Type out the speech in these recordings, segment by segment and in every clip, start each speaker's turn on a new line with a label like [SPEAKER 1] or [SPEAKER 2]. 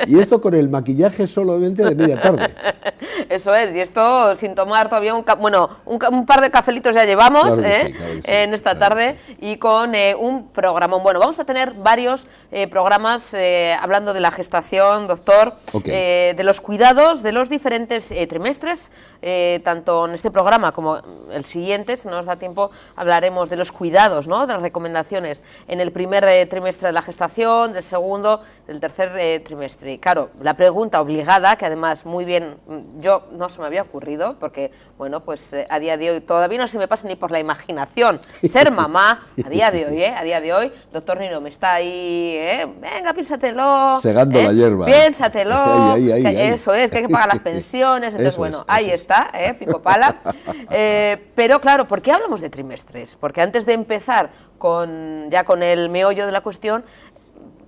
[SPEAKER 1] y esto con el maquillaje solamente de media tarde.
[SPEAKER 2] Eso es, y esto sin tomar todavía un par de cafelitos ya llevamos,
[SPEAKER 1] claro que sí, claro que sí,
[SPEAKER 2] en esta tarde, y con un programón. Bueno, vamos a tener varios programas hablando de la gestación, doctor, de los cuidados de los diferentes trimestres, tanto en este programa como el siguiente, si no nos da tiempo, hablaremos de los cuidados, ¿no?, de las recomendaciones en el primer trimestre de la gestación, del segundo, del tercer trimestre. Y claro, la pregunta obligada, que además muy bien, yo no se me había ocurrido, porque, bueno, pues a día de hoy todavía no se me pasa ni por la imaginación ser mamá, a día de hoy, doctor Nino me está ahí, venga, piénsatelo.
[SPEAKER 1] Segando la hierba.
[SPEAKER 2] Piénsatelo,
[SPEAKER 1] ahí.
[SPEAKER 2] Eso es, que hay que pagar las pensiones, entonces, bueno, ahí está, pico pala. Pero claro, ¿por qué hablamos de trimestres? Porque antes de empezar ya con el meollo de la cuestión,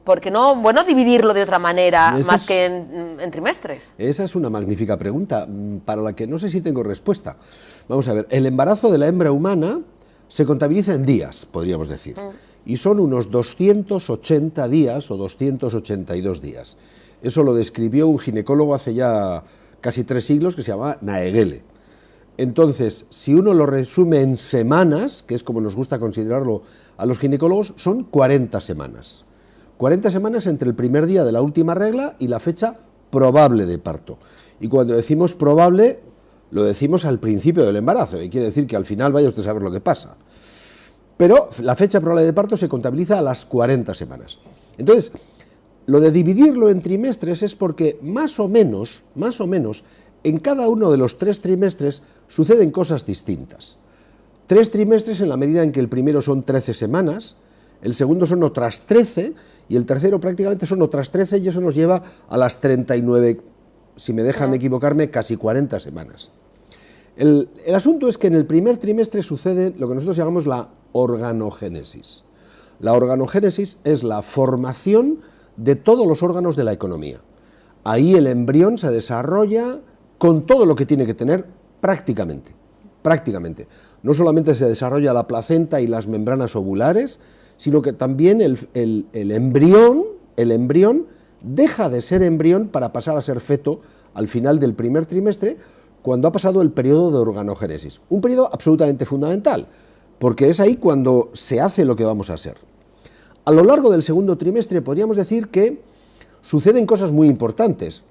[SPEAKER 2] ¿por qué no, dividirlo de otra manera más que en trimestres? Esa
[SPEAKER 1] es una magnífica pregunta, para la que no sé si tengo respuesta. Vamos a ver, el embarazo de la hembra humana se contabiliza en días, podríamos decir, y son unos 280 días o 282 días. Eso lo describió un ginecólogo hace ya casi 3 siglos, que se llamaba Naegele. Entonces, si uno lo resume en semanas, que es como nos gusta considerarlo a los ginecólogos, son 40 semanas. 40 semanas entre el primer día de la última regla y la fecha probable de parto. Y cuando decimos probable, lo decimos al principio del embarazo, y quiere decir que al final vaya usted a saber lo que pasa. Pero la fecha probable de parto se contabiliza a las 40 semanas. Entonces, lo de dividirlo en trimestres es porque más o menos, en cada uno de los 3 trimestres suceden cosas distintas. 3 trimestres en la medida en que el primero son 13 semanas, el segundo son otras 13, y el tercero prácticamente son otras 13, y eso nos lleva a las 39, si me dejan equivocarme, casi 40 semanas. El asunto es que en el primer trimestre sucede lo que nosotros llamamos la organogénesis. La organogénesis es la formación de todos los órganos de la economía. Ahí el embrión se desarrolla con todo lo que tiene que tener prácticamente. No solamente se desarrolla la placenta y las membranas ovulares, sino que también el embrión deja de ser embrión para pasar a ser feto al final del primer trimestre, cuando ha pasado el periodo de organogénesis. Un periodo absolutamente fundamental, porque es ahí cuando se hace lo que vamos a ser. A lo largo del segundo trimestre podríamos decir que suceden cosas muy importantes.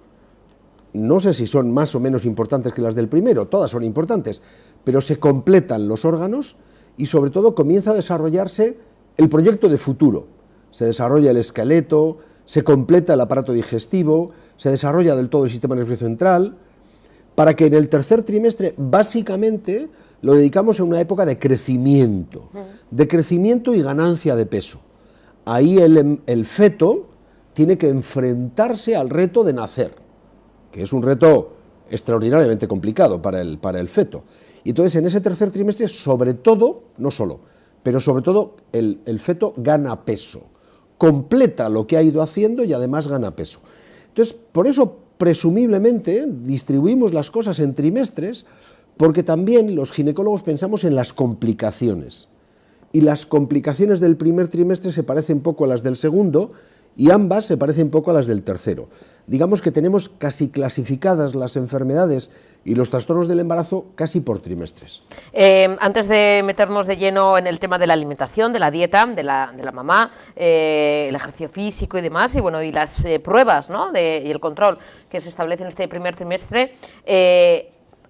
[SPEAKER 1] No sé si son más o menos importantes que las del primero, todas son importantes, pero se completan los órganos y sobre todo comienza a desarrollarse el proyecto de futuro. Se desarrolla el esqueleto, se completa el aparato digestivo, se desarrolla del todo el sistema nervioso central, para que en el tercer trimestre básicamente lo dedicamos a una época de crecimiento y ganancia de peso. Ahí el feto tiene que enfrentarse al reto de nacer, que es un reto extraordinariamente complicado para el feto. Y entonces en ese tercer trimestre, sobre todo, no solo, pero sobre todo el feto gana peso, completa lo que ha ido haciendo y además gana peso. Entonces, por eso, presumiblemente, distribuimos las cosas en trimestres, porque también los ginecólogos pensamos en las complicaciones. Y las complicaciones del primer trimestre se parecen poco a las del segundo, y ambas se parecen poco a las del tercero. Digamos que tenemos casi clasificadas las enfermedades y los trastornos del embarazo casi por trimestres.
[SPEAKER 2] Antes de meternos de lleno en el tema de la alimentación, de la dieta, de la mamá, el ejercicio físico y demás, y bueno, y las pruebas, ¿no?, y el control que se establece en este primer trimestre,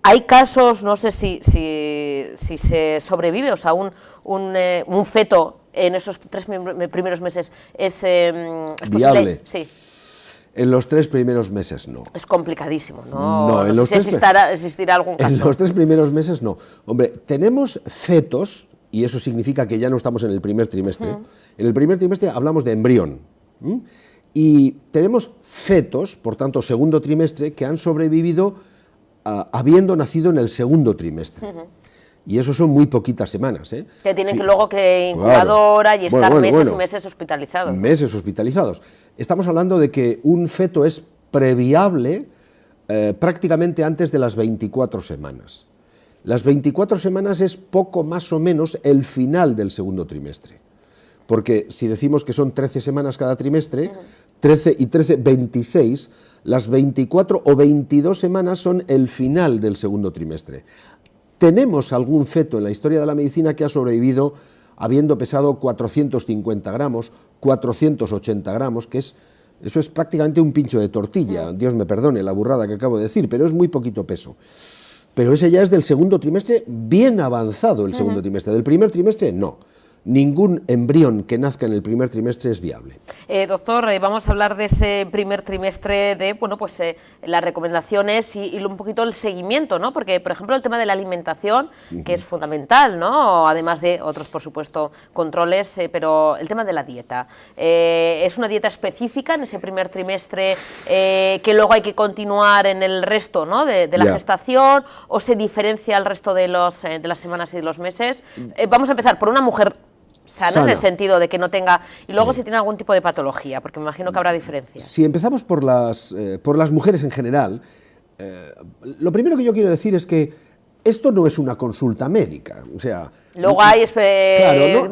[SPEAKER 2] hay casos, no sé si se sobrevive, o sea, un feto en esos 3 primeros meses es
[SPEAKER 1] viable.
[SPEAKER 2] Posible. Sí.
[SPEAKER 1] En los 3 primeros meses no.
[SPEAKER 2] Es complicadísimo, ¿no?
[SPEAKER 1] No,
[SPEAKER 2] no sé si existirá algún caso.
[SPEAKER 1] En los 3 primeros meses no. Hombre, tenemos fetos, y eso significa que ya no estamos en el primer trimestre. En el primer trimestre hablamos de embrión. Y tenemos fetos, por tanto, segundo trimestre, que han sobrevivido habiendo nacido en el segundo trimestre. Y eso son muy poquitas semanas.
[SPEAKER 2] Que tienen que luego que incubadora y estar meses y meses hospitalizados.
[SPEAKER 1] Meses hospitalizados. Estamos hablando de que un feto es previable prácticamente antes de las 24 semanas. Las 24 semanas es poco más o menos el final del segundo trimestre. Porque si decimos que son 13 semanas cada trimestre, 13 y 13, 26, las 24 o 22 semanas son el final del segundo trimestre. Tenemos algún feto en la historia de la medicina que ha sobrevivido habiendo pesado 450 gramos, 480 gramos, eso es prácticamente un pincho de tortilla. Dios me perdone la burrada que acabo de decir, pero es muy poquito peso. Pero ese ya es del segundo trimestre, bien avanzado el segundo trimestre. Del primer trimestre, no. Ningún embrión que nazca en el primer trimestre es viable.
[SPEAKER 2] Doctor, vamos a hablar de ese primer trimestre, de bueno, pues las recomendaciones y un poquito el seguimiento, ¿no? Porque, por ejemplo, el tema de la alimentación, que es fundamental, ¿no? Además de otros, por supuesto, controles, pero el tema de la dieta. ¿Es una dieta específica en ese primer trimestre que luego hay que continuar en el resto, ¿no? de la gestación, o se diferencia al resto de las semanas y de los meses? Vamos a empezar por una mujer sana, en el sentido de que no tenga, y luego si tiene algún tipo de patología, porque me imagino que habrá diferencia.
[SPEAKER 1] Si empezamos por las mujeres en general, lo primero que yo quiero decir es que esto no es una consulta médica, o sea...
[SPEAKER 2] Luego hay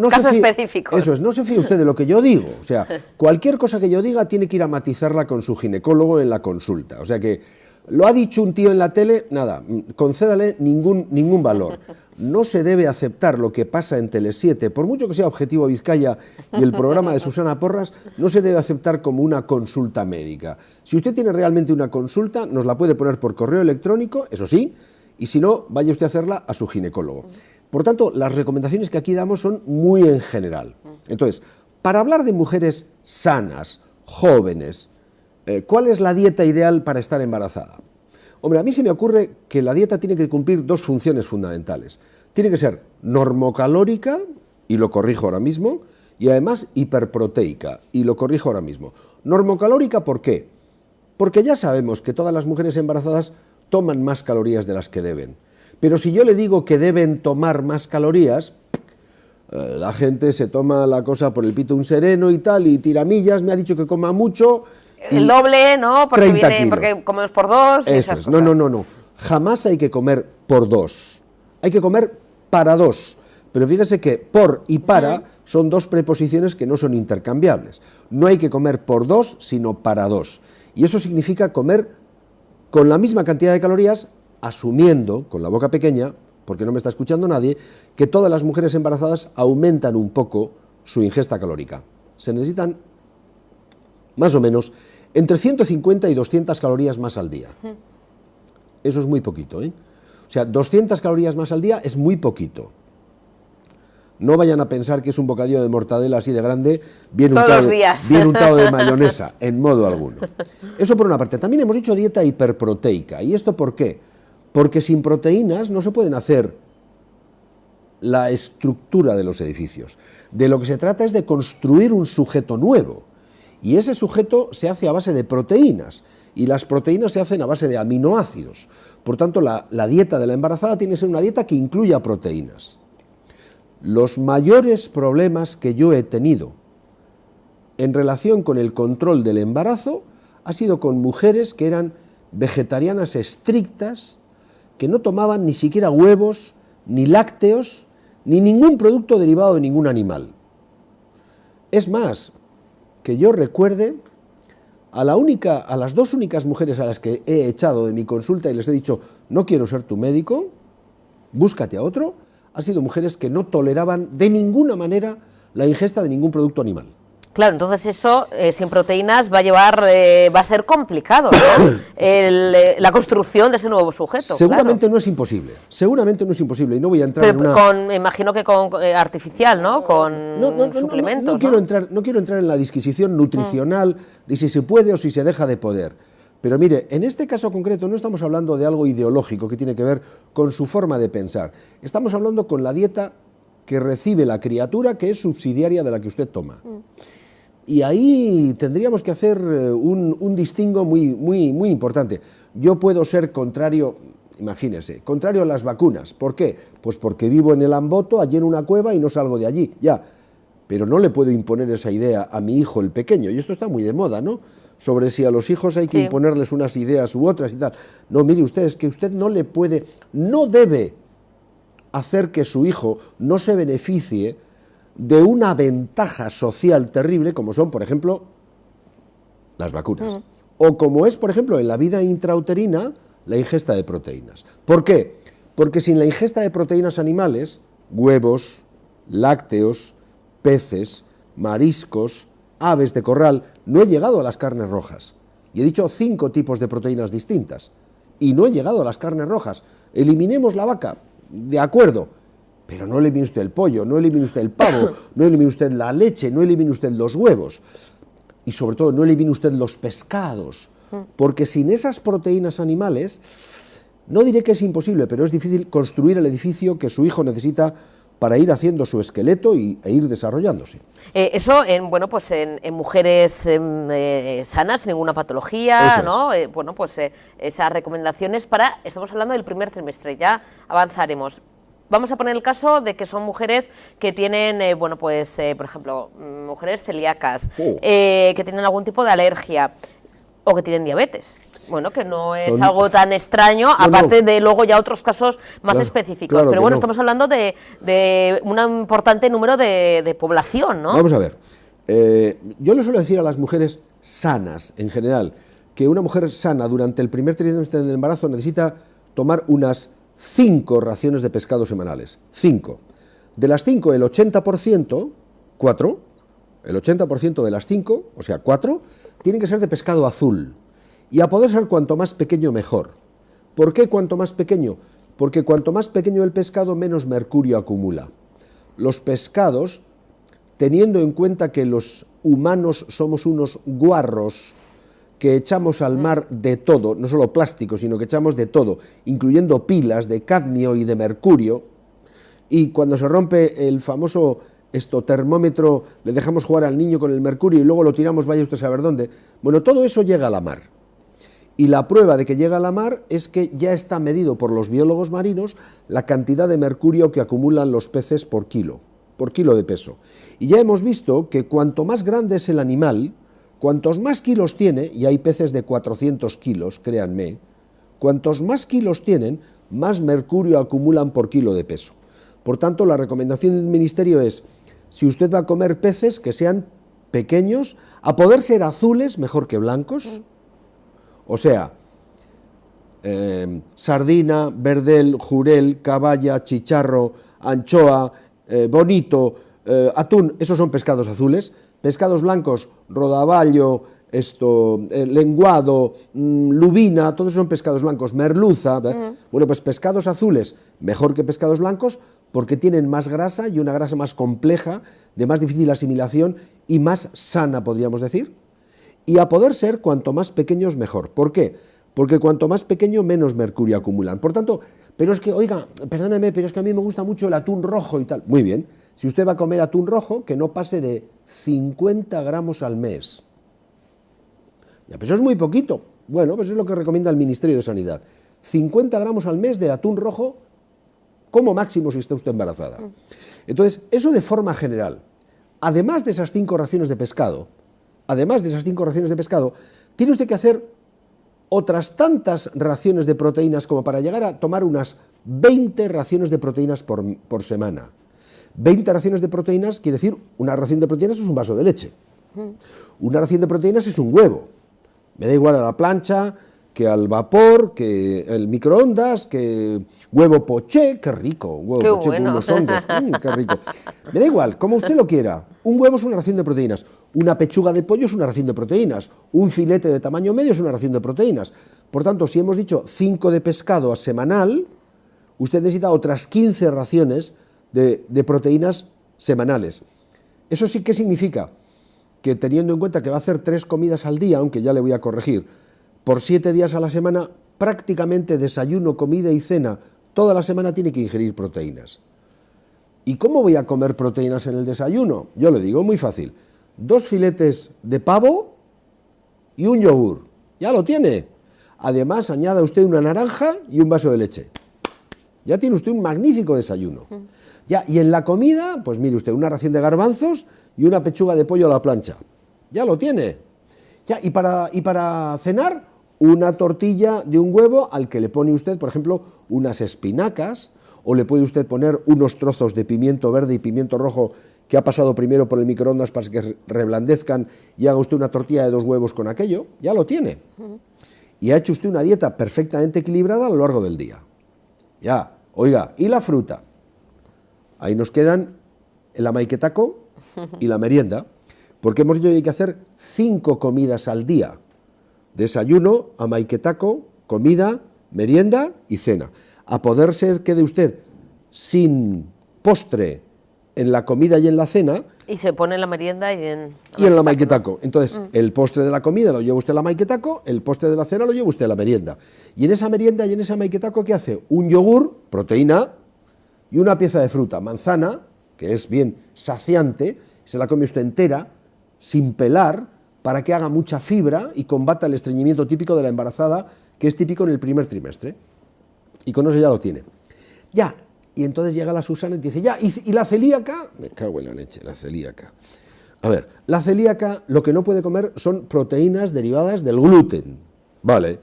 [SPEAKER 2] casos específicos.
[SPEAKER 1] Eso es, no se fíe usted de lo que yo digo, o sea, cualquier cosa que yo diga tiene que ir a matizarla con su ginecólogo en la consulta, o sea que lo ha dicho un tío en la tele, nada, concédale ningún valor. No se debe aceptar lo que pasa en Tele7, por mucho que sea Objetivo Vizcaya y el programa de Susana Porras, no se debe aceptar como una consulta médica. Si usted tiene realmente una consulta, nos la puede poner por correo electrónico, eso sí, y si no, vaya usted a hacerla a su ginecólogo. Por tanto, las recomendaciones que aquí damos son muy en general. Entonces, para hablar de mujeres sanas, jóvenes, ¿cuál es la dieta ideal para estar embarazada? Hombre, a mí se me ocurre que la dieta tiene que cumplir dos funciones fundamentales. Tiene que ser normocalórica, y lo corrijo ahora mismo, y además hiperproteica, y lo corrijo ahora mismo. Normocalórica, ¿por qué? Porque ya sabemos que todas las mujeres embarazadas toman más calorías de las que deben. Pero si yo le digo que deben tomar más calorías, la gente se toma la cosa por el pito un sereno y tal, y tiramillas, me ha dicho que coma mucho...
[SPEAKER 2] El doble, ¿no? Porque comemos por dos.
[SPEAKER 1] Eso es. No. Jamás hay que comer por dos. Hay que comer para dos. Pero fíjese que por y para son dos preposiciones que no son intercambiables. No hay que comer por dos, sino para dos. Y eso significa comer con la misma cantidad de calorías, asumiendo, con la boca pequeña, porque no me está escuchando nadie, que todas las mujeres embarazadas aumentan un poco su ingesta calórica. Se necesitan más o menos entre 150 y 200 calorías más al día. Eso es muy poquito, ¿eh? O sea, 200 calorías más al día es muy poquito. No vayan a pensar que es un bocadillo de mortadela así de grande, bien untado de mayonesa, en modo alguno. Eso por una parte. También hemos dicho dieta hiperproteica. ¿Y esto por qué? Porque sin proteínas no se pueden hacer la estructura de los edificios. De lo que se trata es de construir un sujeto nuevo. Y ese sujeto se hace a base de proteínas, y las proteínas se hacen a base de aminoácidos. Por tanto, la dieta de la embarazada tiene que ser una dieta que incluya proteínas. Los mayores problemas que yo he tenido en relación con el control del embarazo ha sido con mujeres que eran vegetarianas estrictas, que no tomaban ni siquiera huevos, ni lácteos, ni ningún producto derivado de ningún animal. Es más, que yo recuerde, a las dos únicas mujeres a las que he echado de mi consulta y les he dicho, no quiero ser tu médico, búscate a otro, han sido mujeres que no toleraban de ninguna manera la ingesta de ningún producto animal.
[SPEAKER 2] Claro, entonces eso sin proteínas va a ser complicado, ¿no? La construcción de ese nuevo sujeto.
[SPEAKER 1] Seguramente no es imposible, y no voy a entrar
[SPEAKER 2] me imagino que con artificial, ¿no? Con suplementos.
[SPEAKER 1] No quiero entrar en la disquisición nutricional de si se puede o si se deja de poder. Pero mire, en este caso concreto no estamos hablando de algo ideológico que tiene que ver con su forma de pensar. Estamos hablando con la dieta que recibe la criatura, que es subsidiaria de la que usted toma. Y ahí tendríamos que hacer un distingo muy importante. Yo puedo ser contrario, imagínese, contrario a las vacunas. ¿Por qué? Pues porque vivo en el Amboto, allí en una cueva, y no salgo de allí, ya. Pero no le puedo imponer esa idea a mi hijo el pequeño, y esto está muy de moda, ¿no? Sobre si a los hijos hay que imponerles unas ideas u otras y tal. No, mire usted, es que usted no debe hacer que su hijo no se beneficie de una ventaja social terrible, como son, por ejemplo, Las vacunas. O como es, por ejemplo, en la vida intrauterina, la ingesta de proteínas. ¿Por qué? Porque sin la ingesta de proteínas animales, huevos, lácteos, peces, mariscos, aves de corral, no he llegado a las carnes rojas. Y he dicho 5 tipos de proteínas distintas. Y no he llegado a las carnes rojas. Eliminemos la vaca, de acuerdo, pero no elimine usted el pollo, no elimine usted el pavo, no elimine usted la leche, no elimine usted los huevos. Y sobre todo, no elimine usted los pescados. Porque sin esas proteínas animales, no diré que es imposible, pero es difícil construir el edificio que su hijo necesita para ir haciendo su esqueleto e ir desarrollándose.
[SPEAKER 2] Eso en mujeres sanas, ninguna patología, ¿no? Bueno, pues esas recomendaciones estamos hablando del primer trimestre, ya avanzaremos. Vamos a poner el caso de que son mujeres que tienen, por ejemplo, mujeres celíacas, que tienen algún tipo de alergia o que tienen diabetes. Bueno, que no es algo tan extraño, aparte de luego ya otros casos más específicos.
[SPEAKER 1] Claro,
[SPEAKER 2] pero bueno, estamos hablando de un importante número de población, ¿no?
[SPEAKER 1] Vamos a ver. Yo le suelo decir a las mujeres sanas, en general, que una mujer sana durante el primer trimestre del embarazo necesita tomar unas 5 raciones de pescado semanales. 5. De las 5, el 80%, 4, el 80% de las 5, o sea, 4, tienen que ser de pescado azul. Y a poder ser cuanto más pequeño mejor. ¿Por qué cuanto más pequeño? Porque cuanto más pequeño el pescado, menos mercurio acumula. Los pescados, teniendo en cuenta que los humanos somos unos guarros que echamos al mar de todo, no solo plástico, sino que echamos de todo, incluyendo pilas de cadmio y de mercurio, y cuando se rompe el famoso termómetro, le dejamos jugar al niño con el mercurio y luego lo tiramos, vaya usted a saber dónde. Bueno, todo eso llega a la mar. Y la prueba de que llega a la mar es que ya está medido por los biólogos marinos la cantidad de mercurio que acumulan los peces por kilo de peso. Y ya hemos visto que cuanto más grande es el animal, cuantos más kilos tiene, y hay peces de 400 kilos, créanme, cuantos más kilos tienen, más mercurio acumulan por kilo de peso. Por tanto, la recomendación del Ministerio es, si usted va a comer peces, que sean pequeños, a poder ser azules, mejor que blancos. O sea, sardina, verdel, jurel, caballa, chicharro, anchoa, bonito, atún, esos son pescados azules. Pescados blancos, rodaballo, lenguado, lubina, todos son pescados blancos, merluza. Bueno, pues pescados azules, mejor que pescados blancos, porque tienen más grasa y una grasa más compleja, de más difícil asimilación y más sana, podríamos decir. Y a poder ser, cuanto más pequeños, mejor. ¿Por qué? Porque cuanto más pequeño, menos mercurio acumulan. Por tanto, pero es que, oiga, perdóneme, pero es que a mí me gusta mucho el atún rojo y tal. Muy bien, si usted va a comer atún rojo, que no pase de 50 gramos al mes. Ya, pues eso es muy poquito. Bueno, pues eso es lo que recomienda el Ministerio de Sanidad. 50 gramos al mes de atún rojo, como máximo si está usted embarazada. Entonces, eso de forma general. Además de esas 5 raciones de pescado, tiene usted que hacer otras tantas raciones de proteínas como para llegar a tomar unas 20 raciones de proteínas por semana. 20 raciones de proteínas quiere decir, una ración de proteínas es un vaso de leche. Una ración de proteínas es un huevo. Me da igual a la plancha, que al vapor, que el microondas, que huevo poché, qué rico, huevo poché con unos hongos, qué rico. Me da igual, como usted lo quiera. Un huevo es una ración de proteínas, una pechuga de pollo es una ración de proteínas, un filete de tamaño medio es una ración de proteínas. Por tanto, si hemos dicho 5 de pescado a semanal, usted necesita otras 15 raciones de proteínas semanales. ¿Eso sí qué significa? Que teniendo en cuenta que va a hacer 3 comidas al día, aunque ya le voy a corregir, por 7 días a la semana, prácticamente desayuno, comida y cena, toda la semana tiene que ingerir proteínas. ¿Y cómo voy a comer proteínas en el desayuno? Yo le digo, muy fácil, 2 filetes de pavo y un yogur. Ya lo tiene. Además, añada usted una naranja y un vaso de leche. Ya tiene usted un magnífico desayuno. Ya, y en la comida, pues mire usted, una ración de garbanzos y una pechuga de pollo a la plancha. Ya lo tiene. Ya, y para cenar, una tortilla de un huevo al que le pone usted, por ejemplo, unas espinacas, o le puede usted poner unos trozos de pimiento verde y pimiento rojo que ha pasado primero por el microondas para que reblandezcan y haga usted una tortilla de 2 huevos con aquello, ya lo tiene. Y ha hecho usted una dieta perfectamente equilibrada a lo largo del día. Ya, oiga, ¿y la fruta? Ahí nos quedan el amaiquetaco y la merienda, porque hemos dicho que hay que hacer 5 comidas al día. Desayuno, amaiquetaco, comida, merienda y cena. A poder ser quede usted sin postre en la comida y en la cena.
[SPEAKER 2] Y se pone en la merienda y en
[SPEAKER 1] el amaiquetaco. Entonces, el postre de la comida lo lleva usted al amaiquetaco, el postre de la cena lo lleva usted a la merienda. Y en esa merienda y en ese amaiquetaco, ¿qué hace? Un yogur, proteína, y una pieza de fruta, manzana, que es bien saciante, se la come usted entera, sin pelar, para que haga mucha fibra y combata el estreñimiento típico de la embarazada, que es típico en el primer trimestre. Y con eso ya lo tiene. Ya, y entonces llega la Susana y dice, ya, ¿y la celíaca? Me cago en la leche, la celíaca. A ver, la celíaca lo que no puede comer son proteínas derivadas del gluten. Vale,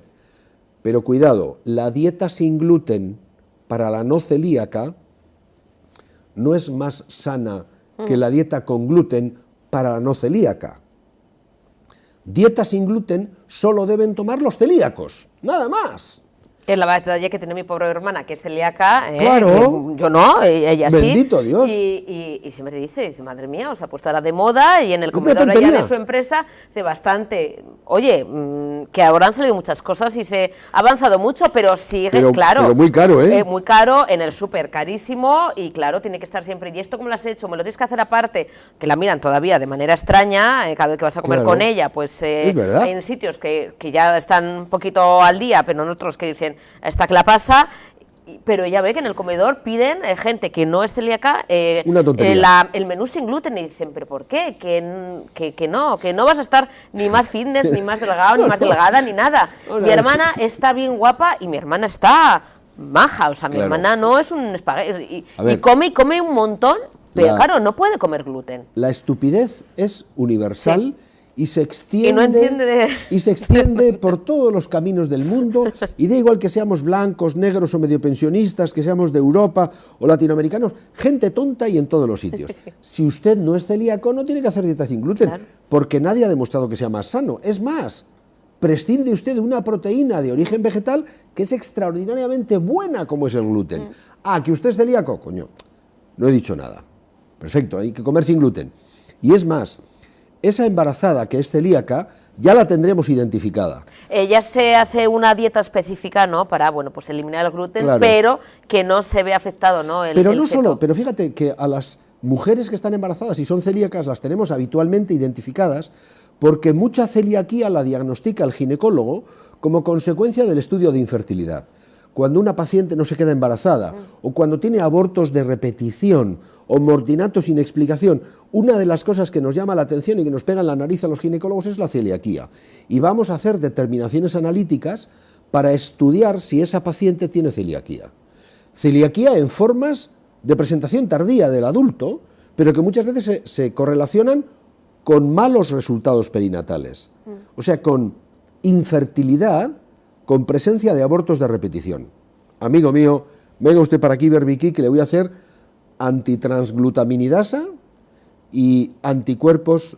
[SPEAKER 1] pero cuidado, la dieta sin gluten para la no celíaca no es más sana que la dieta con gluten para la no celíaca. Dieta sin gluten solo deben tomar los celíacos, nada más.
[SPEAKER 2] Es la batalla que tiene mi pobre hermana, que es celíaca.
[SPEAKER 1] Claro.
[SPEAKER 2] Yo no, ella sí.
[SPEAKER 1] Bendito Dios.
[SPEAKER 2] Y siempre dice, madre mía, os ha puesto ahora de moda y en el comedor allá de su empresa hace bastante. Oye, que ahora han salido muchas cosas y se ha avanzado mucho, pero sigue, claro.
[SPEAKER 1] Pero muy caro, ¿eh?
[SPEAKER 2] Muy caro, en el súper carísimo y claro, tiene que estar siempre. ¿Y esto cómo lo has hecho? ¿Me lo tienes que hacer aparte? Que la miran todavía de manera extraña, cada vez que vas a comer con ella, pues
[SPEAKER 1] es verdad.
[SPEAKER 2] hay en sitios que ya están un poquito al día, pero en otros que dicen, esta que la pasa, pero ella ve que en el comedor piden gente que no es celíaca el menú sin gluten y dicen, ¿pero por qué? Que no vas a estar ni más fitness, ni más delgado, ni más delgada, ni nada. Mi hermana está bien guapa y mi hermana está maja, o sea, mi hermana no es un espagueti, y come un montón, pero claro, no puede comer gluten.
[SPEAKER 1] La estupidez es universal. Sí. Y se extiende,
[SPEAKER 2] y no entiende
[SPEAKER 1] y se extiende por todos los caminos del mundo, y da igual que seamos blancos, negros o medio pensionistas, que seamos de Europa o latinoamericanos, gente tonta y en todos los sitios. Sí. Si usted no es celíaco, no tiene que hacer dieta sin gluten, claro, porque nadie ha demostrado que sea más sano. Es más, prescinde usted de una proteína de origen vegetal que es extraordinariamente buena como es el gluten. Ah, que usted es celíaco, coño, no he dicho nada. Perfecto, hay que comer sin gluten. Y es más, esa embarazada que es celíaca ya la tendremos identificada.
[SPEAKER 2] Ella se hace una dieta específica, ¿no?, para, bueno, pues eliminar el gluten, claro, pero que no se ve afectado, ¿no?,
[SPEAKER 1] pero no solo, pero fíjate que a las mujeres que están embarazadas y son celíacas las tenemos habitualmente identificadas porque mucha celiaquía la diagnostica el ginecólogo como consecuencia del estudio de infertilidad. Cuando una paciente no se queda embarazada o cuando tiene abortos de repetición o mortinatos sin explicación, una de las cosas que nos llama la atención y que nos pega en la nariz a los ginecólogos es la celiaquía. Y vamos a hacer determinaciones analíticas para estudiar si esa paciente tiene celiaquía. Celiaquía en formas de presentación tardía del adulto, pero que muchas veces se correlacionan con malos resultados perinatales. O sea, con infertilidad, con presencia de abortos de repetición. Amigo mío, venga usted para aquí, Berbiquí, que le voy a hacer antitransglutaminidasa y anticuerpos,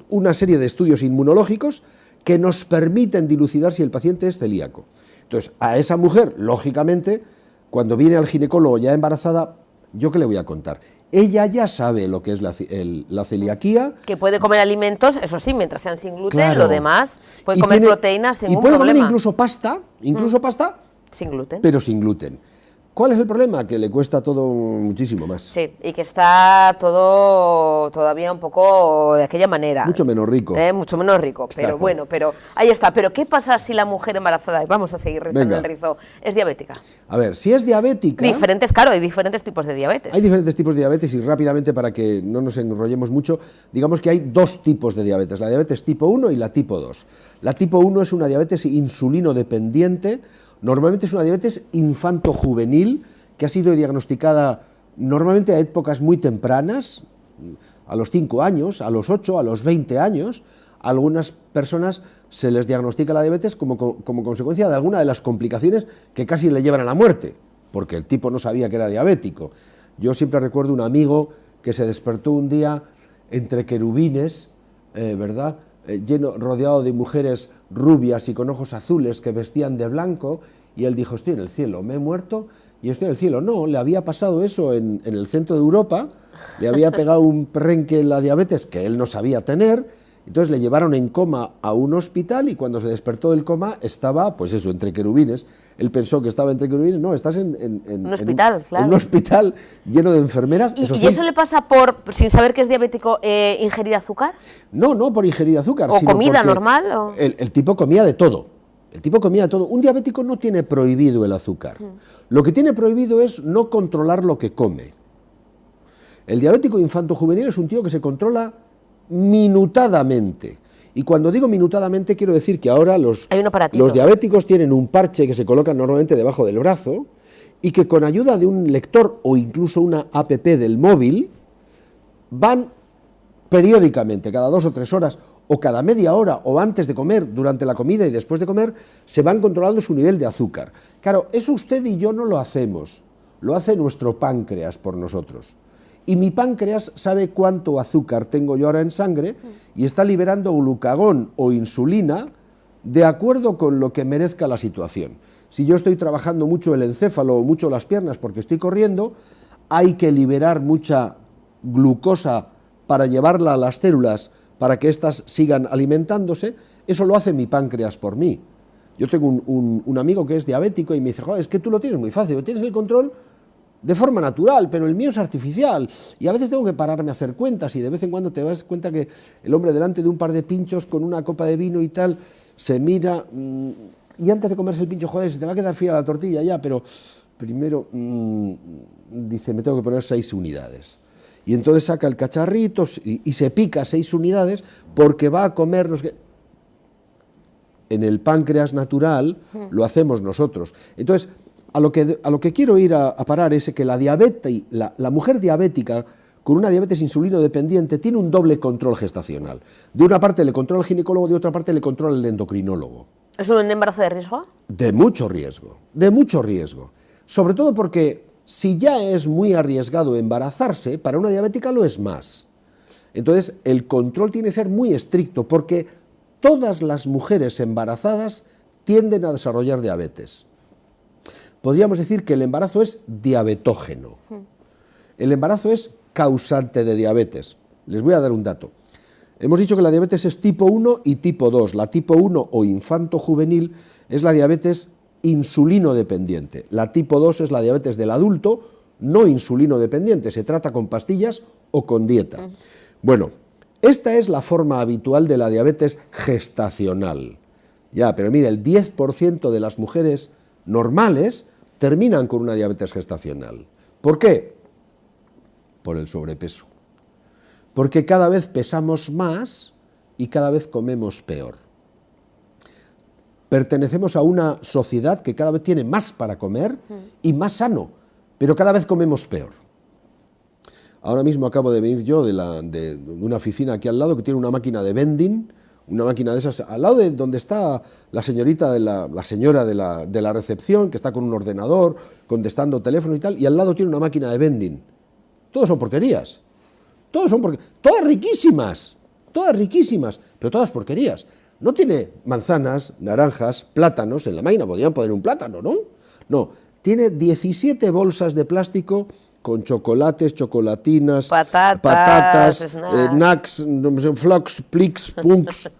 [SPEAKER 1] una serie de estudios inmunológicos que nos permiten dilucidar si el paciente es celíaco. Entonces, a esa mujer, lógicamente, cuando viene al ginecólogo ya embarazada, ¿yo qué le voy a contar? Ella ya sabe lo que es la celiaquía.
[SPEAKER 2] Que puede comer alimentos, eso sí, mientras sean sin gluten, claro, lo demás, puede comer proteínas sin ningún problema. Y puede comer
[SPEAKER 1] incluso pasta,
[SPEAKER 2] sin gluten.
[SPEAKER 1] Pero sin gluten. ¿Cuál es el problema? Que le cuesta todo muchísimo más.
[SPEAKER 2] Sí, y que está todo todavía un poco de aquella manera.
[SPEAKER 1] Mucho menos rico.
[SPEAKER 2] Mucho menos rico, pero claro, bueno, pero ahí está. Pero ¿qué pasa si la mujer embarazada, vamos a seguir rizando el rizo, es diabética?
[SPEAKER 1] A ver, si es diabética...
[SPEAKER 2] Claro, hay diferentes tipos de diabetes.
[SPEAKER 1] Hay diferentes tipos de diabetes y rápidamente, para que no nos enrollemos mucho, digamos que hay 2 tipos de diabetes, la diabetes tipo 1 y la tipo 2. La tipo 1 es una diabetes insulino dependiente. Normalmente es una diabetes infanto-juvenil que ha sido diagnosticada normalmente a épocas muy tempranas, a los 5 años, a los 8, a los 20 años. A algunas personas se les diagnostica la diabetes como consecuencia de alguna de las complicaciones que casi le llevan a la muerte, porque el tipo no sabía que era diabético. Yo siempre recuerdo un amigo que se despertó un día entre querubines, ¿verdad?, rodeado de mujeres rubias y con ojos azules que vestían de blanco, y él dijo, estoy en el cielo, me he muerto y estoy en el cielo. No, le había pasado eso en el centro de Europa, le había pegado un perrenque en la diabetes que él no sabía tener, entonces le llevaron en coma a un hospital y cuando se despertó del coma estaba, pues eso, entre querubines. Él pensó que estaba entre querubines, no, estás en
[SPEAKER 2] un hospital, claro.
[SPEAKER 1] En un hospital lleno de enfermeras.
[SPEAKER 2] ¿Y eso le pasa por, sin saber que es diabético, ingerir azúcar?
[SPEAKER 1] No, no por ingerir azúcar.
[SPEAKER 2] ¿O
[SPEAKER 1] sino
[SPEAKER 2] comida normal? ¿O?
[SPEAKER 1] El tipo comía de todo. El tipo comía de todo. Un diabético no tiene prohibido el azúcar. Lo que tiene prohibido es no controlar lo que come. El diabético infanto-juvenil es un tío que se controla minutadamente. Y cuando digo minutadamente quiero decir que ahora los diabéticos tienen un parche que se coloca normalmente debajo del brazo y que con ayuda de un lector o incluso una app del móvil van periódicamente, cada 2 o 3 horas o cada media hora o antes de comer, durante la comida y después de comer, se van controlando su nivel de azúcar. Claro, eso usted y yo no lo hacemos, lo hace nuestro páncreas por nosotros. Y mi páncreas sabe cuánto azúcar tengo yo ahora en sangre y está liberando glucagón o insulina de acuerdo con lo que merezca la situación. Si yo estoy trabajando mucho el encéfalo o mucho las piernas porque estoy corriendo, hay que liberar mucha glucosa para llevarla a las células para que éstas sigan alimentándose. Eso lo hace mi páncreas por mí. Yo tengo un amigo que es diabético y me dice, joder, es que tú lo tienes muy fácil, tienes el control de forma natural, pero el mío es artificial y a veces tengo que pararme a hacer cuentas y de vez en cuando te das cuenta que el hombre delante de un par de pinchos con una copa de vino y tal, se mira y antes de comerse el pincho, joder, se te va a quedar fría la tortilla ya, pero primero dice, me tengo que poner 6 unidades. Y entonces saca el cacharrito y se pica 6 unidades porque va a comer los que... En el páncreas natural lo hacemos nosotros. Entonces, a lo que quiero ir a parar es que la mujer diabética con una diabetes insulino dependiente tiene un doble control gestacional. De una parte le controla el ginecólogo, de otra parte le controla el endocrinólogo.
[SPEAKER 2] ¿Es un embarazo de riesgo?
[SPEAKER 1] De mucho riesgo, de mucho riesgo. Sobre todo porque si ya es muy arriesgado embarazarse, para una diabética lo es más. Entonces, el control tiene que ser muy estricto porque todas las mujeres embarazadas tienden a desarrollar diabetes. Podríamos decir que el embarazo es diabetógeno. El embarazo es causante de diabetes. Les voy a dar un dato. Hemos dicho que la diabetes es tipo 1 y tipo 2. La tipo 1 o infanto-juvenil es la diabetes insulino dependiente. La tipo 2 es la diabetes del adulto no insulino dependiente. Se trata con pastillas o con dieta. Bueno, esta es la forma habitual de la diabetes gestacional. Ya, pero mire, el 10% de las mujeres normales terminan con una diabetes gestacional. ¿Por qué? Por el sobrepeso. Porque cada vez pesamos más y cada vez comemos peor. Pertenecemos a una sociedad que cada vez tiene más para comer y más sano, pero cada vez comemos peor. Ahora mismo acabo de venir yo de una oficina aquí al lado que tiene una máquina de vending, una máquina de esas, al lado de donde está la señorita, la señora de la recepción, que está con un ordenador, contestando teléfono y tal, y al lado tiene una máquina de vending. Todos son porquerías. Todas riquísimas, pero todas porquerías. No tiene manzanas, naranjas, plátanos, en la máquina podrían poner un plátano, ¿no? No, tiene 17 bolsas de plástico con chocolates, chocolatinas, patatas, nuts, flocks, plics, punks.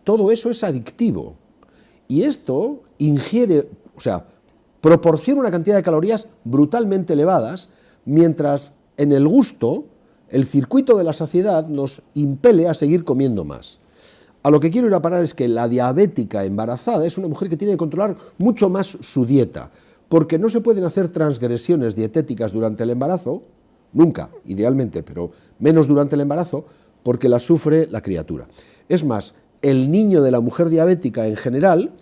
[SPEAKER 1] Todo eso es adictivo. Y esto ingiere, o sea, proporciona una cantidad de calorías brutalmente elevadas, mientras en el gusto, el circuito de la saciedad nos impele a seguir comiendo más. A lo que quiero ir a parar es que la diabética embarazada es una mujer que tiene que controlar mucho más su dieta, porque no se pueden hacer transgresiones dietéticas durante el embarazo, nunca, idealmente, pero menos durante el embarazo, porque las sufre la criatura. Es más, el niño de la mujer diabética en general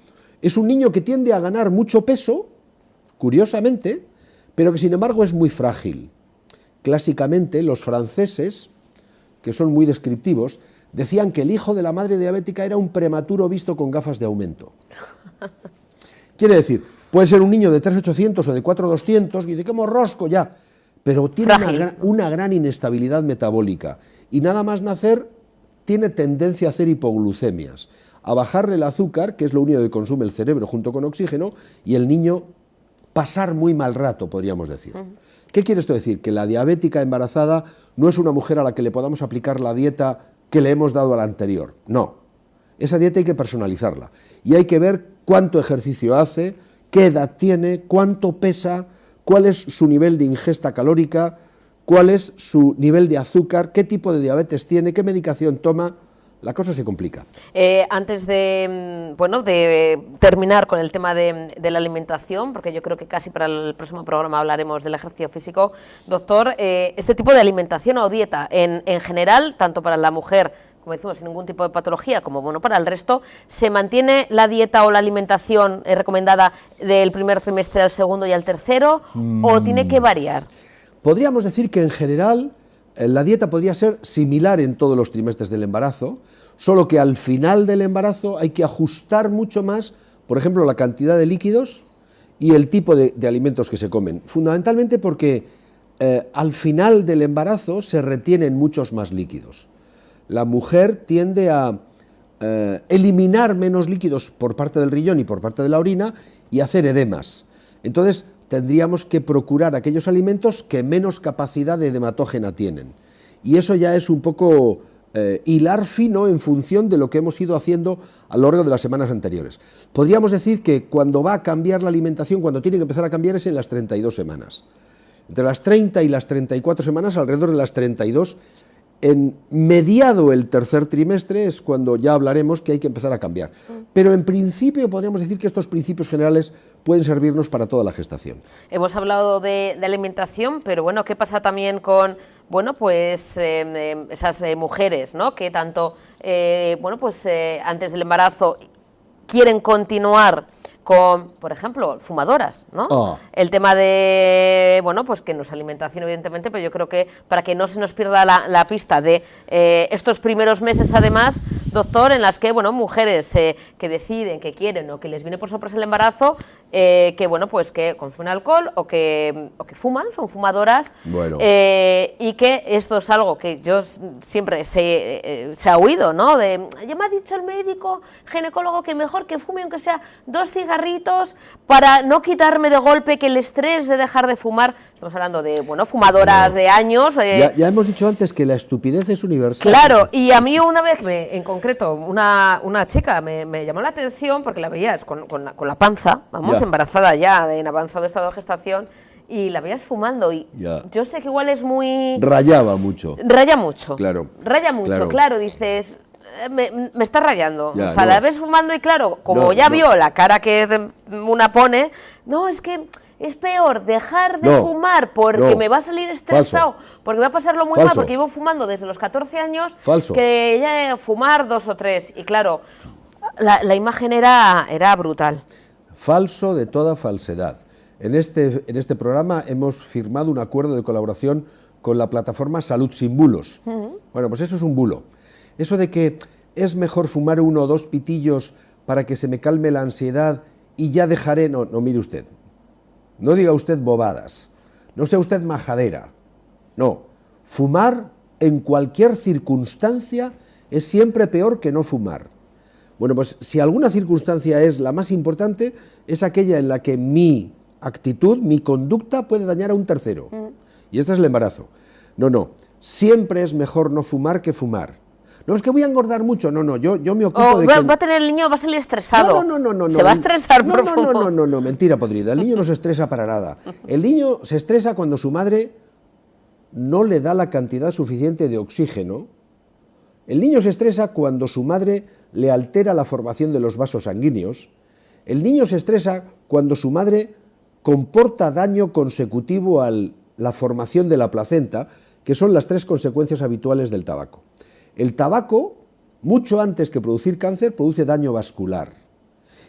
[SPEAKER 1] es un niño que tiende a ganar mucho peso, curiosamente, pero que sin embargo es muy frágil. Clásicamente, los franceses, que son muy descriptivos, decían que el hijo de la madre diabética era un prematuro visto con gafas de aumento. Quiere decir, puede ser un niño de 3.800 o de 4.200 y dice, qué morrosco ya, pero tiene una gran inestabilidad metabólica y nada más nacer tiene tendencia a hacer hipoglucemias, a bajarle el azúcar, que es lo único que consume el cerebro junto con oxígeno, y el niño pasar muy mal rato, podríamos decir. ¿Qué quiere esto decir? Que la diabética embarazada no es una mujer a la que le podamos aplicar la dieta que le hemos dado a la anterior, no. Esa dieta hay que personalizarla y hay que ver cuánto ejercicio hace, qué edad tiene, cuánto pesa, cuál es su nivel de ingesta calórica, cuál es su nivel de azúcar, qué tipo de diabetes tiene, qué medicación toma. La cosa se complica.
[SPEAKER 2] Antes de, bueno, de terminar con el tema de la alimentación, porque yo creo que casi para el próximo programa hablaremos del ejercicio físico, doctor, este tipo de alimentación o dieta en general, tanto para la mujer, como decimos, sin ningún tipo de patología, como bueno para el resto, ¿se mantiene la dieta o la alimentación recomendada del primer trimestre al segundo y al tercero, o tiene que variar?
[SPEAKER 1] Podríamos decir que en general la dieta podría ser similar en todos los trimestres del embarazo, solo que al final del embarazo hay que ajustar mucho más, por ejemplo, la cantidad de líquidos y el tipo de alimentos que se comen. Fundamentalmente porque al final del embarazo se retienen muchos más líquidos. La mujer tiende a eliminar menos líquidos por parte del riñón y por parte de la orina y hacer edemas. Entonces, tendríamos que procurar aquellos alimentos que menos capacidad de edematógena tienen. Y eso ya es un poco hilar fino en función de lo que hemos ido haciendo a lo largo de las semanas anteriores. Podríamos decir que cuando va a cambiar la alimentación, cuando tiene que empezar a cambiar, es en las 32 semanas. Entre las 30 y las 34 semanas, alrededor de las 32, en mediado el tercer trimestre es cuando ya hablaremos que hay que empezar a cambiar. Pero en principio podríamos decir que estos principios generales pueden servirnos para toda la gestación. Hemos hablado de alimentación, pero bueno, ¿qué pasa también con
[SPEAKER 2] pues esas mujeres, ¿no?, que tanto antes del embarazo quieren continuar con, por ejemplo, fumadoras, ¿no? Oh. El tema de, pues que nuestra alimentación, evidentemente, pero yo creo que para que no se nos pierda la pista de estos primeros meses, además, doctor, en las que, mujeres que deciden, que quieren o que les viene por sorpresa el embarazo, que consumen alcohol o que fuman, son fumadoras, y que esto es algo que yo siempre se ha oído, ¿no? Ya me ha dicho el médico ginecólogo que mejor que fume aunque sea 2 cigarritos para no quitarme de golpe que el estrés de dejar de fumar. Estamos hablando de, fumadoras de años.
[SPEAKER 1] Ya hemos dicho antes que la estupidez es universal.
[SPEAKER 2] Claro, y a mí una vez, en concreto, una chica me llamó la atención porque la veías con la panza, embarazada ya, en avanzado estado de gestación, y la veías fumando, y yo sé que igual es muy...
[SPEAKER 1] Raya mucho.
[SPEAKER 2] Claro. Raya mucho, claro, dices... Me está rayando, la ves fumando y claro, como vio la cara que una pone, no, es que es peor dejar de fumar porque me va a salir estresado, porque va a pasarlo muy mal, porque llevo fumando desde los 14 años, que ya fumar 2 o 3, y claro, la imagen era brutal.
[SPEAKER 1] Falso de toda falsedad. En este programa hemos firmado un acuerdo de colaboración con la plataforma Salud Sin Bulos. Bueno, pues eso es un bulo. Eso de que es mejor fumar 1 o 2 pitillos para que se me calme la ansiedad y ya dejaré... No, mire usted. No diga usted bobadas. No sea usted majadera. No. Fumar en cualquier circunstancia es siempre peor que no fumar. Bueno, pues si alguna circunstancia es la más importante, es aquella en la que mi actitud, mi conducta puede dañar a un tercero. Y este es el embarazo. No. Siempre es mejor no fumar que fumar. No, es que voy a engordar mucho. No, yo me ocupo de que...
[SPEAKER 2] Va a tener el niño, va a salir estresado.
[SPEAKER 1] No.
[SPEAKER 2] Se va a estresar por fumo.
[SPEAKER 1] No, mentira podrida. El niño no se estresa para nada. El niño se estresa cuando su madre no le da la cantidad suficiente de oxígeno. El niño se estresa cuando su madre le altera la formación de los vasos sanguíneos. El niño se estresa cuando su madre comporta daño consecutivo a la formación de la placenta, que son las 3 consecuencias habituales del tabaco. El tabaco, mucho antes que producir cáncer, produce daño vascular.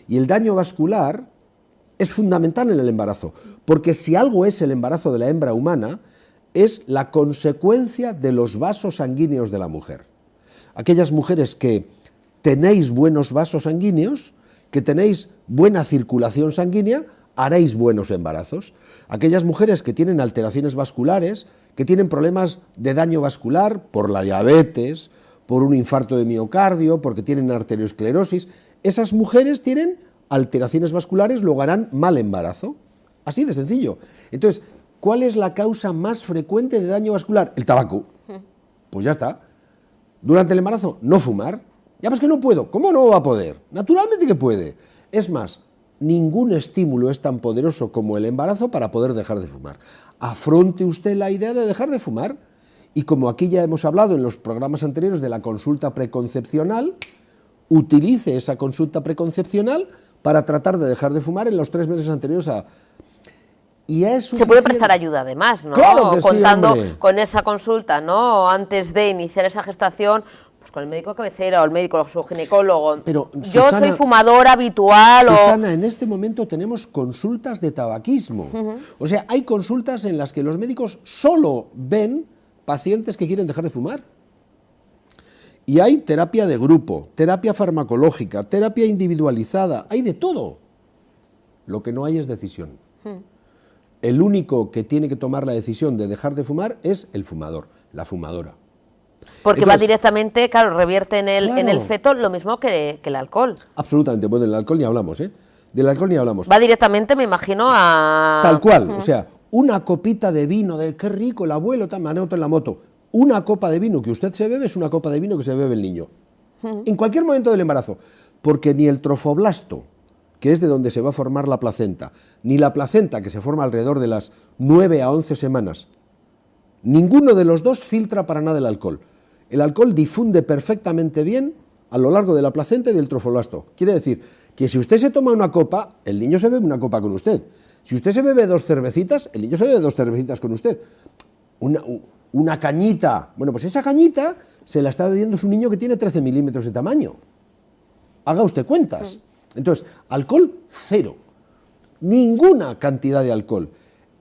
[SPEAKER 1] Y el daño vascular es fundamental en el embarazo, porque si algo es el embarazo de la hembra humana, es la consecuencia de los vasos sanguíneos de la mujer. Aquellas mujeres que tenéis buenos vasos sanguíneos, que tenéis buena circulación sanguínea, haréis buenos embarazos. Aquellas mujeres que tienen alteraciones vasculares, que tienen problemas de daño vascular por la diabetes, por un infarto de miocardio, porque tienen arteriosclerosis, esas mujeres tienen alteraciones vasculares, luego harán mal embarazo. Así de sencillo. Entonces, ¿cuál es la causa más frecuente de daño vascular? El tabaco. Pues ya está. Durante el embarazo, no fumar. Ya ves que no puedo. ¿Cómo no va a poder? Naturalmente que puede. Es más, ningún estímulo es tan poderoso como el embarazo para poder dejar de fumar. Afronte usted la idea de dejar de fumar y como aquí ya hemos hablado en los programas anteriores de la consulta preconcepcional, utilice esa consulta preconcepcional para tratar de dejar de fumar en los 3 meses anteriores a... Y se
[SPEAKER 2] puede prestar ayuda además, ¿no?
[SPEAKER 1] Claro que
[SPEAKER 2] contando
[SPEAKER 1] sí,
[SPEAKER 2] con esa consulta, ¿no? Antes de iniciar esa gestación, pues con el médico cabecera o el médico, su ginecólogo.
[SPEAKER 1] Pero,
[SPEAKER 2] yo
[SPEAKER 1] Susana,
[SPEAKER 2] soy fumadora habitual.
[SPEAKER 1] Susana, en este momento tenemos consultas de tabaquismo. O sea, hay consultas en las que los médicos solo ven pacientes que quieren dejar de fumar. Y hay terapia de grupo, terapia farmacológica, terapia individualizada, hay de todo. Lo que no hay es decisión. El único que tiene que tomar la decisión de dejar de fumar es el fumador, la fumadora.
[SPEAKER 2] Porque entonces, va directamente, claro, revierte en el feto lo mismo que el alcohol.
[SPEAKER 1] Absolutamente, bueno, del alcohol ni hablamos, ¿eh? Del alcohol ni hablamos.
[SPEAKER 2] Va directamente, me imagino, a...
[SPEAKER 1] Tal cual, o sea, una copita de vino, de qué rico, el abuelo, me anoto en la moto. Una copa de vino que usted se bebe es una copa de vino que se bebe el niño. En cualquier momento del embarazo, porque ni el trofoblasto, que es de donde se va a formar la placenta, ni la placenta, que se forma alrededor de las 9 a 11 semanas, ninguno de los dos filtra para nada el alcohol. El alcohol difunde perfectamente bien a lo largo de la placenta y del trofoblasto. Quiere decir que si usted se toma una copa, el niño se bebe una copa con usted. Si usted se bebe 2 cervecitas, el niño se bebe 2 cervecitas con usted. Una cañita, bueno, pues esa cañita se la está bebiendo su niño que tiene 13 milímetros de tamaño. Haga usted cuentas. Entonces, alcohol, 0. Ninguna cantidad de alcohol.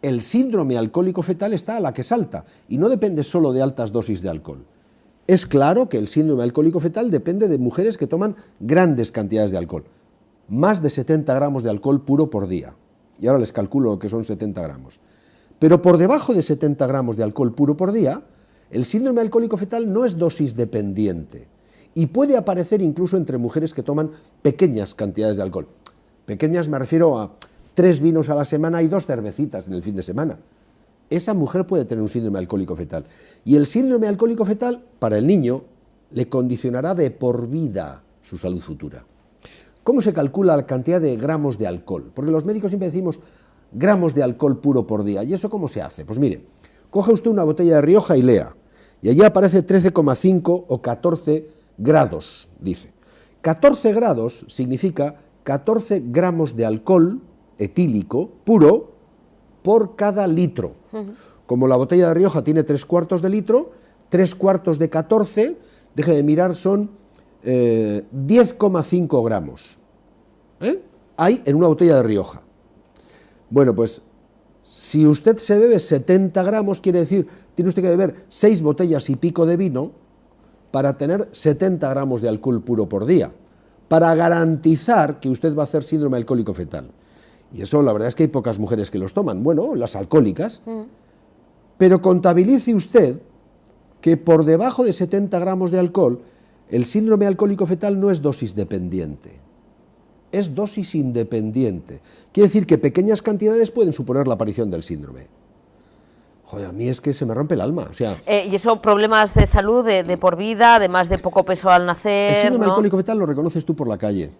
[SPEAKER 1] El síndrome alcohólico fetal está a la que salta y no depende solo de altas dosis de alcohol. Es claro que el síndrome alcohólico fetal depende de mujeres que toman grandes cantidades de alcohol. Más de 70 gramos de alcohol puro por día. Y ahora les calculo lo que son 70 gramos. Pero por debajo de 70 gramos de alcohol puro por día, el síndrome alcohólico fetal no es dosis dependiente y puede aparecer incluso entre mujeres que toman pequeñas cantidades de alcohol. Pequeñas me refiero a 3 vinos a la semana y 2 cervecitas en el fin de semana. Esa mujer puede tener un síndrome alcohólico fetal. Y el síndrome alcohólico fetal, para el niño, le condicionará de por vida su salud futura. ¿Cómo se calcula la cantidad de gramos de alcohol? Porque los médicos siempre decimos gramos de alcohol puro por día. ¿Y eso cómo se hace? Pues mire, coge usted una botella de Rioja y lea. Y allí aparece 13,5 o 14 grados, dice. 14 grados significa 14 gramos de alcohol etílico puro por cada litro. Como la botella de Rioja tiene 3/4 de litro, 3/4 de 14, deje de mirar, son 10,5 gramos. Hay en una botella de Rioja. Bueno, pues si usted se bebe 70 gramos, quiere decir, tiene usted que beber 6 botellas y pico de vino para tener 70 gramos de alcohol puro por día, para garantizar que usted va a hacer síndrome alcohólico fetal. Y eso la verdad es que hay pocas mujeres que los toman, bueno, las alcohólicas, pero contabilice usted que por debajo de 70 gramos de alcohol, el síndrome alcohólico fetal no es dosis dependiente, es dosis independiente. Quiere decir que pequeñas cantidades pueden suponer la aparición del síndrome. Joder, a mí es que se me rompe el alma. O sea,
[SPEAKER 2] y eso, problemas de salud de por vida, además de poco peso al nacer.
[SPEAKER 1] El síndrome
[SPEAKER 2] ¿no?
[SPEAKER 1] alcohólico fetal lo reconoces tú por la calle,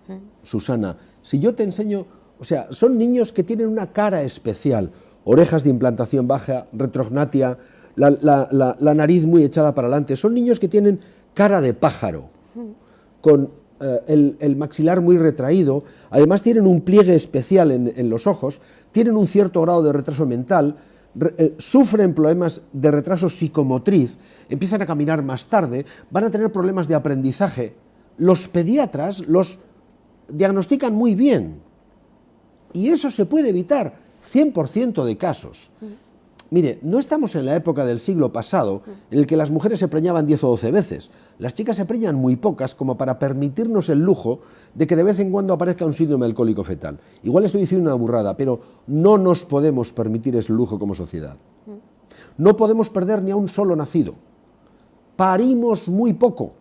[SPEAKER 1] Susana. Si yo te enseño, o sea, son niños que tienen una cara especial, orejas de implantación baja, retrognatia, la nariz muy echada para adelante. Son niños que tienen cara de pájaro, con el maxilar muy retraído, además tienen un pliegue especial en los ojos, tienen un cierto grado de retraso mental, sufren problemas de retraso psicomotriz, empiezan a caminar más tarde, van a tener problemas de aprendizaje. Los pediatras los diagnostican muy bien y eso se puede evitar, 100% de casos. Mire, no estamos en la época del siglo pasado en el que las mujeres se preñaban 10 o 12 veces. Las chicas se preñan muy pocas como para permitirnos el lujo de que de vez en cuando aparezca un síndrome alcohólico fetal. Igual estoy diciendo una burrada, pero no nos podemos permitir ese lujo como sociedad. No podemos perder ni a un solo nacido. Parimos muy poco.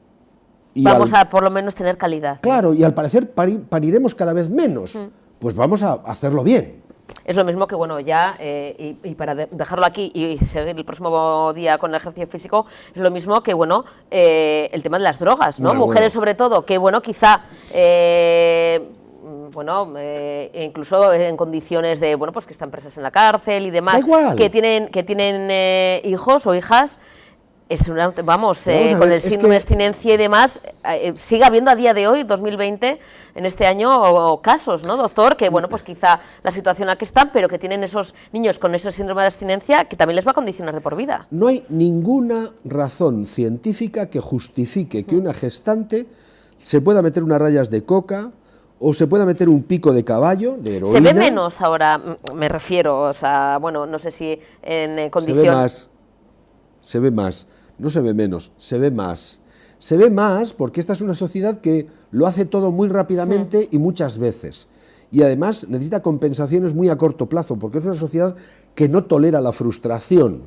[SPEAKER 1] Y
[SPEAKER 2] vamos a por lo menos tener calidad.
[SPEAKER 1] Claro, y al parecer pariremos cada vez menos. Pues vamos a hacerlo bien.
[SPEAKER 2] Es lo mismo que, bueno, ya, y para dejarlo aquí y seguir el próximo día con el ejercicio físico, es lo mismo que, bueno, el tema de las drogas, ¿no? Mujeres sobre todo, que, bueno, quizá, incluso en condiciones de, bueno, pues que están presas en la cárcel y demás, que tienen hijos o hijas. Es una, con el síndrome de abstinencia y demás, sigue habiendo a día de hoy, 2020, en este año, casos, ¿no, doctor? Que, bueno, pues quizá la situación en la que están, pero que tienen esos niños con ese síndrome de abstinencia que también les va a condicionar de por vida.
[SPEAKER 1] No hay ninguna razón científica que justifique que una gestante se pueda meter unas rayas de coca o se pueda meter un pico de caballo, de heroína.
[SPEAKER 2] Se ve menos ahora, me refiero, o sea, bueno, no sé si en condición...
[SPEAKER 1] Se ve más, no se ve menos, se ve más. Se ve más porque esta es una sociedad que lo hace todo muy rápidamente y muchas veces. Y además necesita compensaciones muy a corto plazo, porque es una sociedad que no tolera la frustración.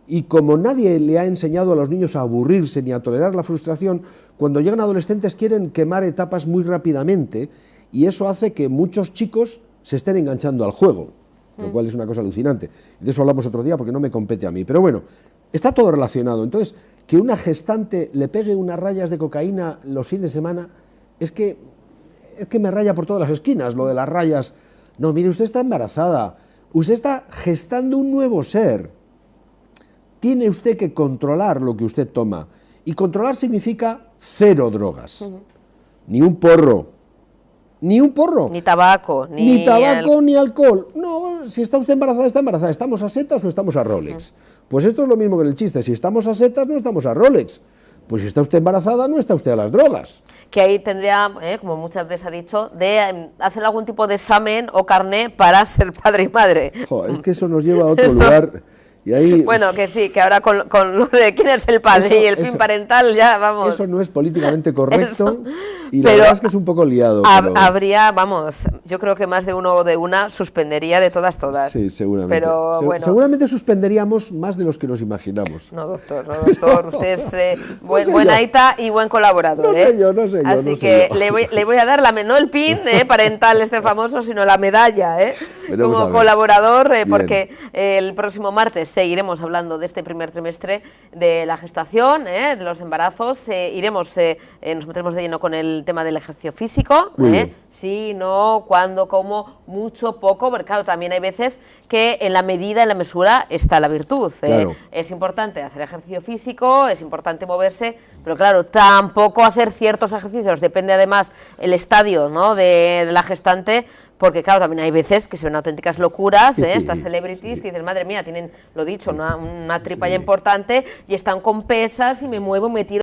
[SPEAKER 1] Y como nadie le ha enseñado a los niños a aburrirse ni a tolerar la frustración, cuando llegan adolescentes quieren quemar etapas muy rápidamente y eso hace que muchos chicos se estén enganchando al juego, lo cual es una cosa alucinante. De eso hablamos otro día porque no me compete a mí. Pero bueno, está todo relacionado. Entonces, que una gestante le pegue unas rayas de cocaína los fines de semana, es que me raya por todas las esquinas, lo de las rayas. No, mire, usted está embarazada, usted está gestando un nuevo ser. Tiene usted que controlar lo que usted toma. Y controlar significa 0 drogas. Ni un porro. Ni un porro.
[SPEAKER 2] Ni tabaco.
[SPEAKER 1] Ni tabaco, ni alcohol. No, si está usted embarazada, está embarazada. ¿Estamos a setas o estamos a Rolex? Pues esto es lo mismo que en el chiste. Si estamos a setas, no estamos a Rolex. Pues si está usted embarazada, no está usted a las drogas.
[SPEAKER 2] Que ahí tendría, como muchas veces ha dicho, de hacer algún tipo de examen o carné para ser padre y madre.
[SPEAKER 1] Es que eso nos lleva a otro lugar. Y ahí,
[SPEAKER 2] bueno, que sí, que ahora con lo de quién es el padre y el PIN parental, ya vamos.
[SPEAKER 1] Eso no es políticamente correcto y la verdad es que es un poco liado.
[SPEAKER 2] Habría, vamos, yo creo que más de uno o de una suspendería de todas.
[SPEAKER 1] Sí, seguramente.
[SPEAKER 2] Pero bueno.
[SPEAKER 1] Seguramente suspenderíamos más de los que nos imaginamos.
[SPEAKER 2] No, doctor, usted es buen aita y buen colaborador.
[SPEAKER 1] No sé yo.
[SPEAKER 2] Así que le voy a dar no el PIN parental famoso, sino la medalla, como colaborador, porque el próximo martes seguiremos hablando de este primer trimestre de la gestación, de los embarazos, nos meteremos de lleno con el tema del ejercicio físico, sí, no, cuándo, cómo, mucho, poco, porque claro, también hay veces que en la medida, en la mesura está la virtud.
[SPEAKER 1] Claro.
[SPEAKER 2] Es importante hacer ejercicio físico, es importante moverse, pero claro, tampoco hacer ciertos ejercicios, depende además el estadio, ¿no?, de la gestante, porque claro, también hay veces que se ven auténticas locuras, estas celebrities que dicen, madre mía, tienen, lo dicho, una tripa ya importante y están con pesas y me muevo, me tiro.